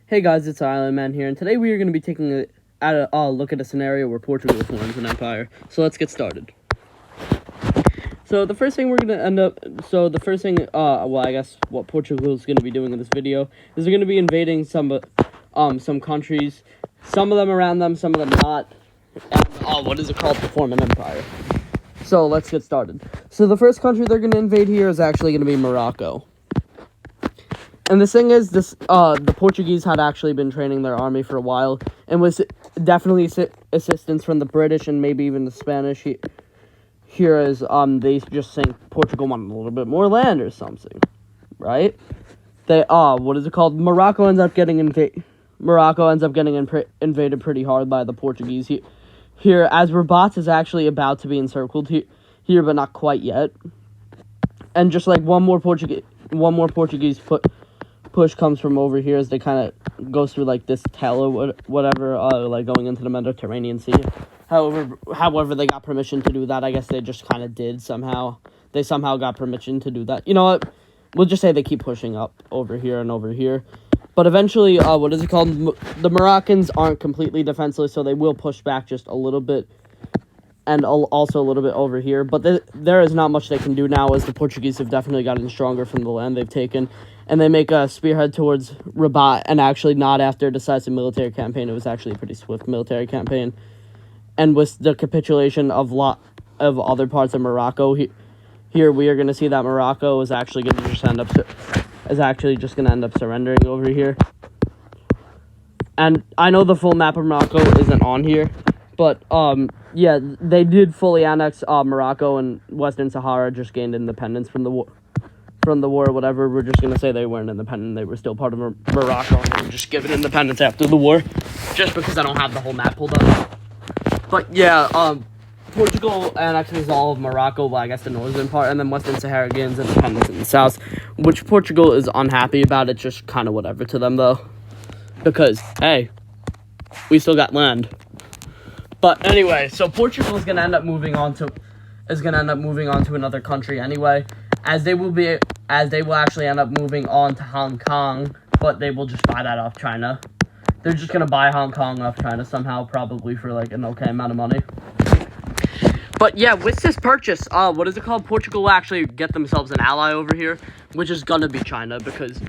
Hey guys, it's Island Man here, and today we are going to be taking a look at a scenario where Portugal forms an empire. So let's get started. So the first thing I guess what Portugal is going to be doing in this video is they're going to be invading some countries, some of them around them, some of them not, and to form an empire. So let's get started. So the first country they're going to invade here is actually going to be Morocco. And the thing is, the Portuguese had actually been training their army for a while, and was definitely assistance from the British and maybe even the Spanish. Here is they just think Portugal wanted a little bit more land or something, right? Morocco ends up getting invaded pretty hard by the Portuguese. Here, as Rabat is actually about to be encircled here, but not quite yet. And just like one more Portuguese push comes from over here as they kind of goes through like this tail or whatever, like going into the Mediterranean Sea. However, they got permission to do that. I guess they just kind of did somehow. They somehow got permission to do that. You know what? We'll just say they keep pushing up over here and over here. But eventually, the Moroccans aren't completely defenseless, so they will push back just a little bit. And also a little bit over here. But there is not much they can do now, as the Portuguese have definitely gotten stronger from the land they've taken. And they make a spearhead towards Rabat, and actually not after a decisive military campaign. It was actually a pretty swift military campaign. And with the capitulation of other parts of Morocco, here we are going to see that Morocco is actually going to just end up surrendering over here. And I know the full map of Morocco isn't on here, but yeah, they did fully annex Morocco, and Western Sahara just gained independence from the war. Whatever. We're just gonna say they weren't independent. They were still part of Morocco, and they were just given independence after the war, just because I don't have the whole map pulled up. But yeah, Portugal annexes all of Morocco, well, I guess the northern part, and then Western Sahara gains independence in the south, which Portugal is unhappy about. It's just kind of whatever to them, though, because hey, we still got land. But anyway, so Portugal is gonna end up moving on to another country anyway, as they will actually end up moving on to Hong Kong, but they will just buy that off China. They're just gonna buy Hong Kong off China somehow, probably for like an okay amount of money. But yeah, with this purchase, Portugal will actually get themselves an ally over here, which is gonna be China, because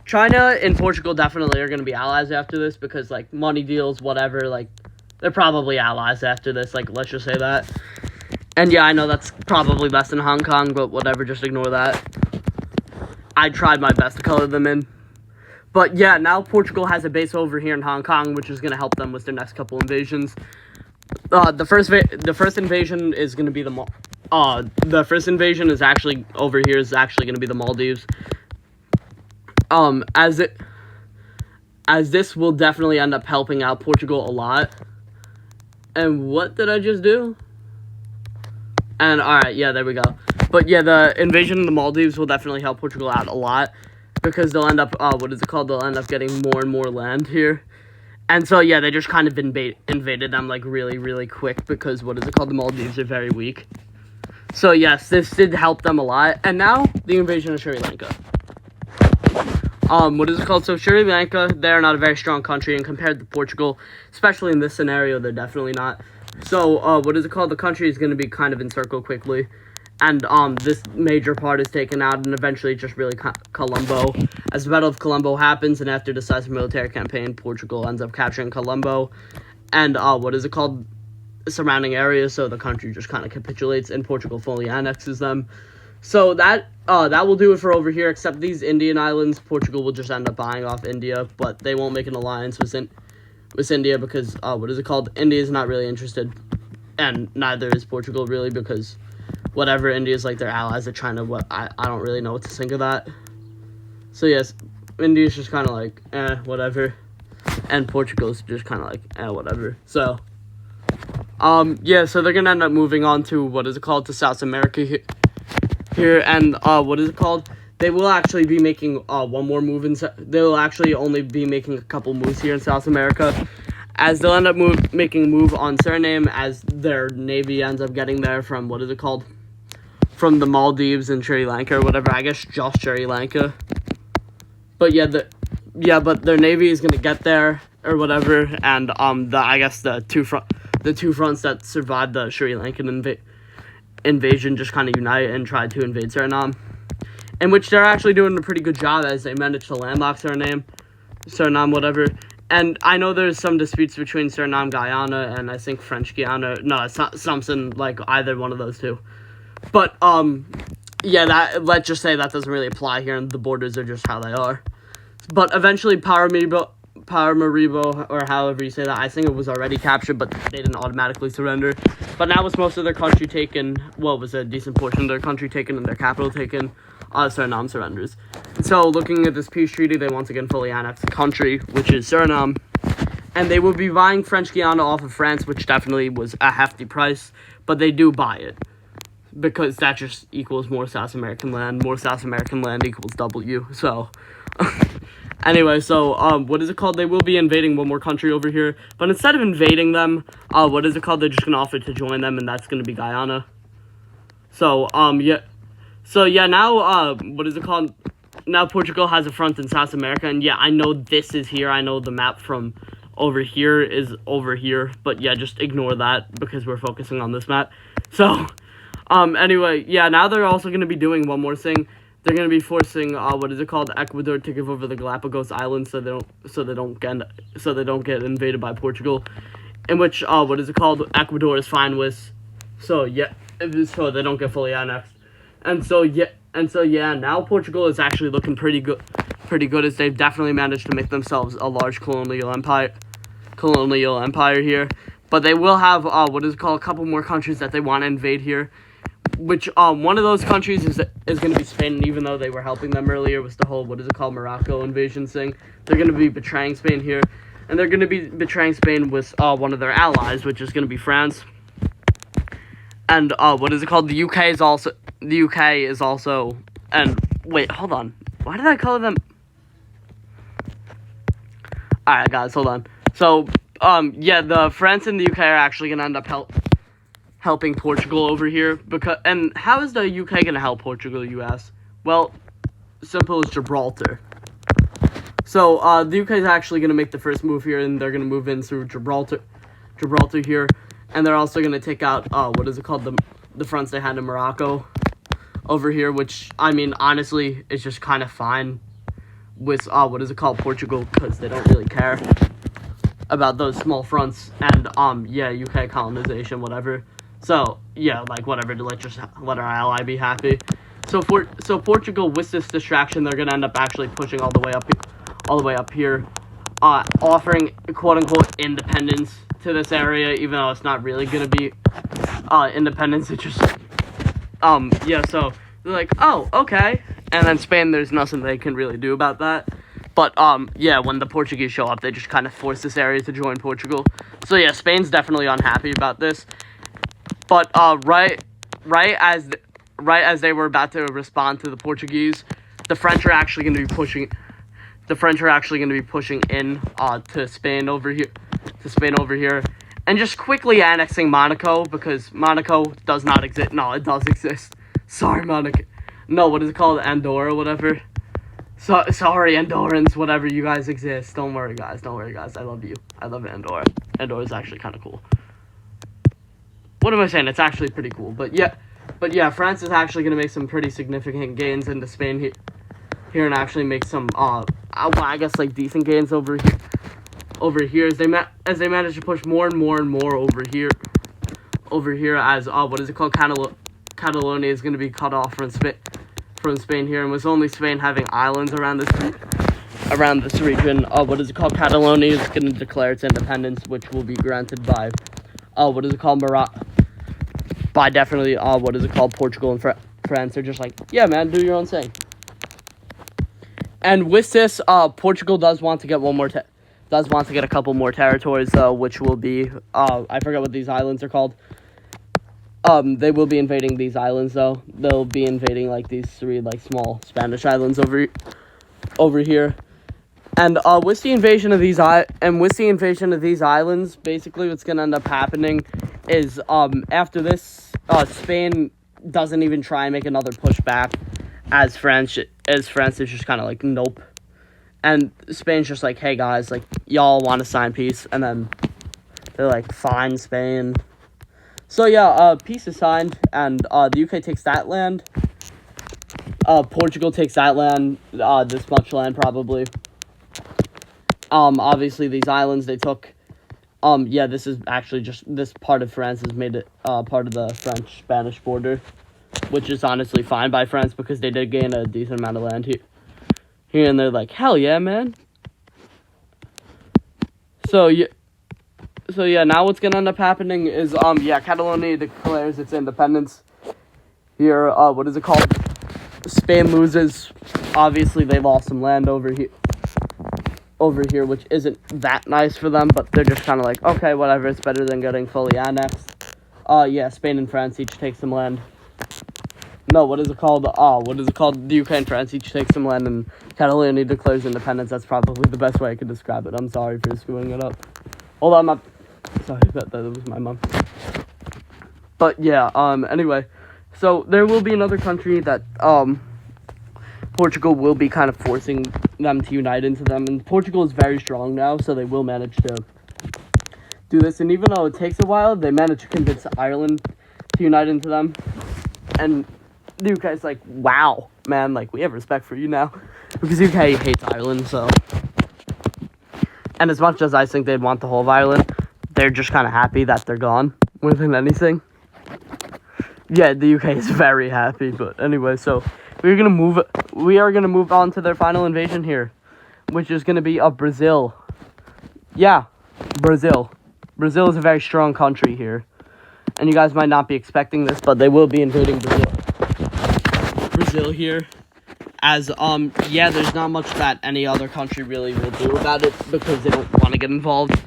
China and Portugal definitely are gonna be allies after this, because like money deals, whatever, like they're probably allies after this, like let's just say that. And yeah, I know that's probably less than Hong Kong, but whatever, just ignore that. I tried my best to color them in. But yeah, now Portugal has a base over here in Hong Kong, which is going to help them with their next couple invasions. The first invasion is going to be the first invasion is actually over here, is actually going to be the Maldives. As this will definitely end up helping out Portugal a lot. And what did I just do? And alright, yeah, there we go. But yeah, the invasion of the Maldives will definitely help Portugal out a lot, because they'll end up, they'll end up getting more and more land here. And so, yeah, they just kind of invaded them, like, really, really quick, because, the Maldives are very weak. So, yes, this did help them a lot. And now, the invasion of Sri Lanka. So Sri Lanka, they're not a very strong country, and compared to Portugal, especially in this scenario, they're definitely not. So, the country is going to be kind of encircled quickly. And this major part is taken out, and eventually just really Colombo. As the Battle of Colombo happens, and after decisive military campaign, Portugal ends up capturing Colombo, and surrounding areas, so the country just kind of capitulates, and Portugal fully annexes them. So that will do it for over here, except these Indian islands. Portugal will just end up buying off India, but they won't make an alliance with India, because India is not really interested, and neither is Portugal really, because whatever, India's like their allies of China. I don't really know what to think of that. So yes, India's just kind of like, whatever. And Portugal's just kind of like, whatever. So, yeah, so they're gonna end up moving on to, to South America here. And, they will actually be making, one more move they'll actually only be making a couple moves here in South America, as they'll end up making a move on Suriname, as their navy ends up getting there from, from the Maldives and Sri Lanka or whatever. I guess just Sri Lanka. But yeah, yeah, but their navy is gonna get there or whatever, and the two fronts that survived the Sri Lankan invasion just kind of unite and try to invade Suriname, in which they're actually doing a pretty good job as they manage to landlock Suriname, whatever. And I know there's some disputes between Suriname, Guyana, and I think French Guiana. No, it's not something like either one of those two. But yeah, let's just say that doesn't really apply here, and the borders are just how they are. But eventually, Paramaribo, or however you say that, I think it was already captured, but they didn't automatically surrender. But now with most of their country taken, well, it was a decent portion of their country taken and their capital taken, Suriname surrenders. So, looking at this peace treaty, they once again fully annexed the country, which is Suriname. And they will be buying French Guiana off of France, which definitely was a hefty price, but they do buy it. Because that just equals more South American land. More South American land equals W. So, anyway, so, what is it called? They will be invading one more country over here. But instead of invading them, what is it called? They're just going to offer to join them, and that's going to be Guyana. So, yeah. So, yeah, now, what is it called? Now Portugal has a front in South America, and yeah, I know this is here. I know the map from over here is over here. But, yeah, just ignore that because we're focusing on this map. So, anyway, yeah, now they're also going to be doing one more thing. They're going to be forcing, Ecuador to give over the Galapagos Islands so they don't get invaded by Portugal. In which, Ecuador is fine with. So, yeah, so they don't get fully annexed. And so, yeah, now Portugal is actually looking pretty good as they've definitely managed to make themselves a large colonial empire here. But they will have, a couple more countries that they want to invade here. Which, one of those countries is going to be Spain, and even though they were helping them earlier with the whole, Morocco invasion thing, they're going to be betraying Spain here, and they're going to be betraying Spain with, one of their allies, which is going to be France, and, the UK is also, and, wait, hold on, why did I call them, alright, guys, hold on, so, yeah, the France and the UK are actually going to end up helping Portugal over here, and how is the UK going to help Portugal, you ask? Well, simple as Gibraltar. So, the UK is actually going to make the first move here, and they're going to move in through Gibraltar here, and they're also going to take out, the fronts they had in Morocco over here, which, I mean, honestly, is just kind of fine with, Portugal, because they don't really care about those small fronts, and, yeah, UK colonization, whatever. So, yeah, like, whatever, to let our ally be happy. So Portugal, with this distraction, they're gonna end up actually pushing all the way up here, offering quote-unquote independence to this area, even though it's not really gonna be, independence, it's just, yeah, so, they're like, oh, okay, and then Spain, there's nothing they can really do about that. But, yeah, when the Portuguese show up, they just kind of force this area to join Portugal. So, yeah, Spain's definitely unhappy about this. But right as they were about to respond to the Portuguese, the French are actually going to be pushing. The French are actually going to be pushing in to Spain over here, and just quickly annexing Monaco, because Monaco does not exist. No, it does exist. Sorry, Monaco. No, what is it called? Andorra, whatever. So sorry, Andorrans, whatever, you guys exist. Don't worry, guys. I love you. I love Andorra. Andorra is actually kind of cool. What am I saying? It's actually pretty cool. But yeah, France is actually going to make some pretty significant gains into Spain here and actually make some, I guess, like, decent gains over here as they manage to push more and more over here as, Catalonia is going to be cut off from Spain here, and with only Spain having islands around this region, Catalonia is going to declare its independence, which will be granted by, Morocco, by definitely, Portugal and France. They're just like, yeah, man, do your own thing. And with this, Portugal does want to get a couple more territories, which will be, I forget what these islands are called. They will be invading these islands, though. They'll be invading, like, these three, like, small Spanish islands over here. And, with the invasion of these islands, basically what's gonna end up happening is, after this, Spain doesn't even try and make another push back, as France is just kind of like, nope. And Spain's just like, hey guys, like, y'all want to sign peace? And then they're like, fine, Spain. So yeah, peace is signed, and the UK takes that land. Portugal takes that land, this much land probably. Obviously these islands they took. Yeah, this is actually just, this part of France has made it part of the French-Spanish border, which is honestly fine by France because they did gain a decent amount of land here, and they're like, hell yeah, man. So yeah, now what's gonna end up happening is, Catalonia declares its independence here. What is it called? Spain loses. Obviously, they lost some land over here, which isn't that nice for them, but they're just kind of like, okay, whatever, it's better than getting fully annexed. Spain and France each take some land. No, what is it called? The UK and France each take some land, and Catalonia declares independence. That's probably the best way I could describe it. I'm sorry for screwing it up. Hold on, sorry, that was my mom. But yeah, anyway, so there will be another country that, Portugal will be kind of forcing them to unite into them, and Portugal is very strong now, so they will manage to do this, and even though it takes a while, they manage to convince Ireland to unite into them, and the UK is like, wow, man, like, we have respect for you now, because UK hates Ireland, so, and as much as I think they'd want the whole of Ireland, they're just kind of happy that they're gone, more than anything. Yeah, the UK is very happy, but anyway, so we are gonna move on to their final invasion here, which is gonna be of Brazil. Yeah, Brazil. Brazil is a very strong country here, and you guys might not be expecting this, but they will be invading Brazil here. As there's not much that any other country really will do about it because they don't want to get involved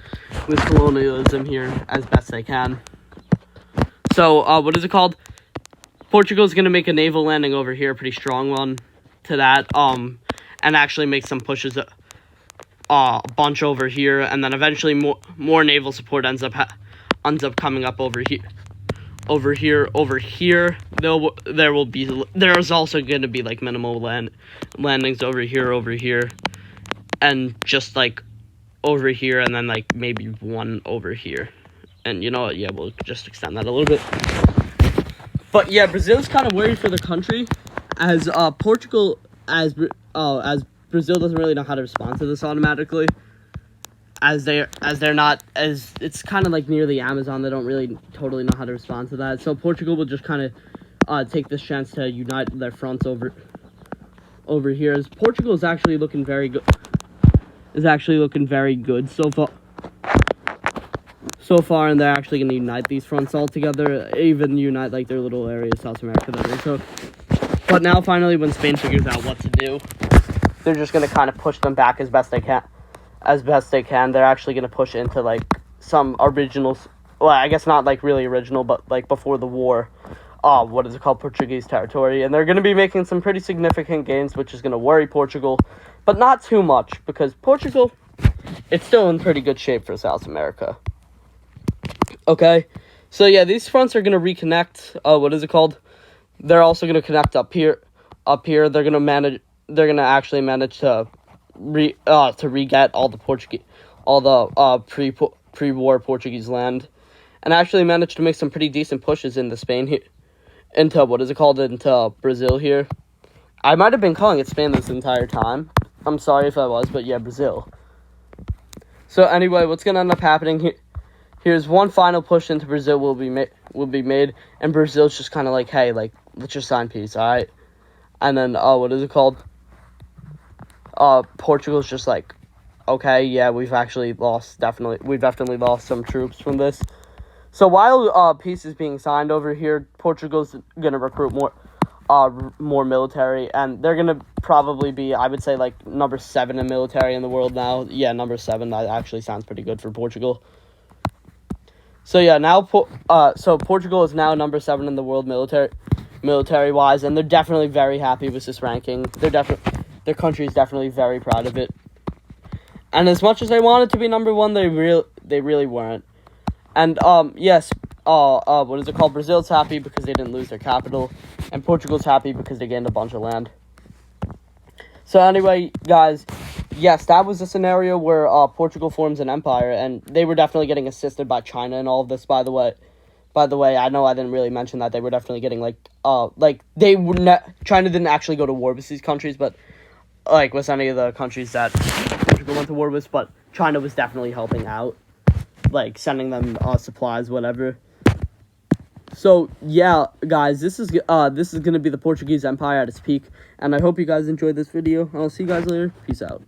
with colonialism here as best they can. So what is it called? Portugal's going to make a naval landing over here, a pretty strong one to that, and actually make some pushes a bunch over here, and then eventually more naval support ends up coming up over here. There's also going to be like minimal landings over here, and just like over here, and then like maybe one over here. And you know what? Yeah, we'll just extend that a little bit. But yeah, Brazil's kind of worried for the country, as Brazil doesn't really know how to respond to this automatically, as it's kind of like near the Amazon. They don't really totally know how to respond to that. So Portugal will just kind of take this chance to unite their fronts over here. As Portugal is actually looking very good. So far, and they're actually going to unite these fronts all together, even unite like their little area of South America that they took. But now, finally, when Spain figures out what to do, they're just going to kind of push them back as best they can. They're actually going to push into like some original, well, I guess not like really original, but like before the war, Portuguese territory, and they're going to be making some pretty significant gains, which is going to worry Portugal, but not too much, because Portugal, it's still in pretty good shape for South America. Okay, so yeah, these fronts are going to reconnect. They're also going to connect up here. They're going to actually manage to re-get all the pre-war Portuguese land, and actually manage to make some pretty decent pushes into Spain here, into Brazil here. I might have been calling it Spain this entire time. I'm sorry if I was, but yeah, Brazil. So anyway, what's going to end up happening here? Here's one final push into Brazil will be made, and Brazil's just kind of like, hey, like, let's just sign peace, all right? And then, Portugal's just like, okay, yeah, we've definitely lost some troops from this. So while peace is being signed over here, Portugal's gonna recruit more military, and they're gonna probably be, I would say, like number 7 in military in the world now. Yeah, number 7. That actually sounds pretty good for Portugal. So yeah, now Portugal is now number 7 in the world military wise, and they're definitely very happy with this ranking. Their country is definitely very proud of it. And as much as they wanted to be number 1, they really weren't. And Brazil's happy because they didn't lose their capital, and Portugal's happy because they gained a bunch of land. So anyway, guys, yes, that was a scenario where Portugal forms an empire, and they were definitely getting assisted by China and all of this. By the way, I know I didn't really mention that they were definitely getting they would China didn't actually go to war with these countries, but like with any of the countries that Portugal went to war with, but China was definitely helping out, like sending them supplies, whatever. So yeah, guys, this is gonna be the Portuguese Empire at its peak, and I hope you guys enjoyed this video. I'll see you guys later. Peace out.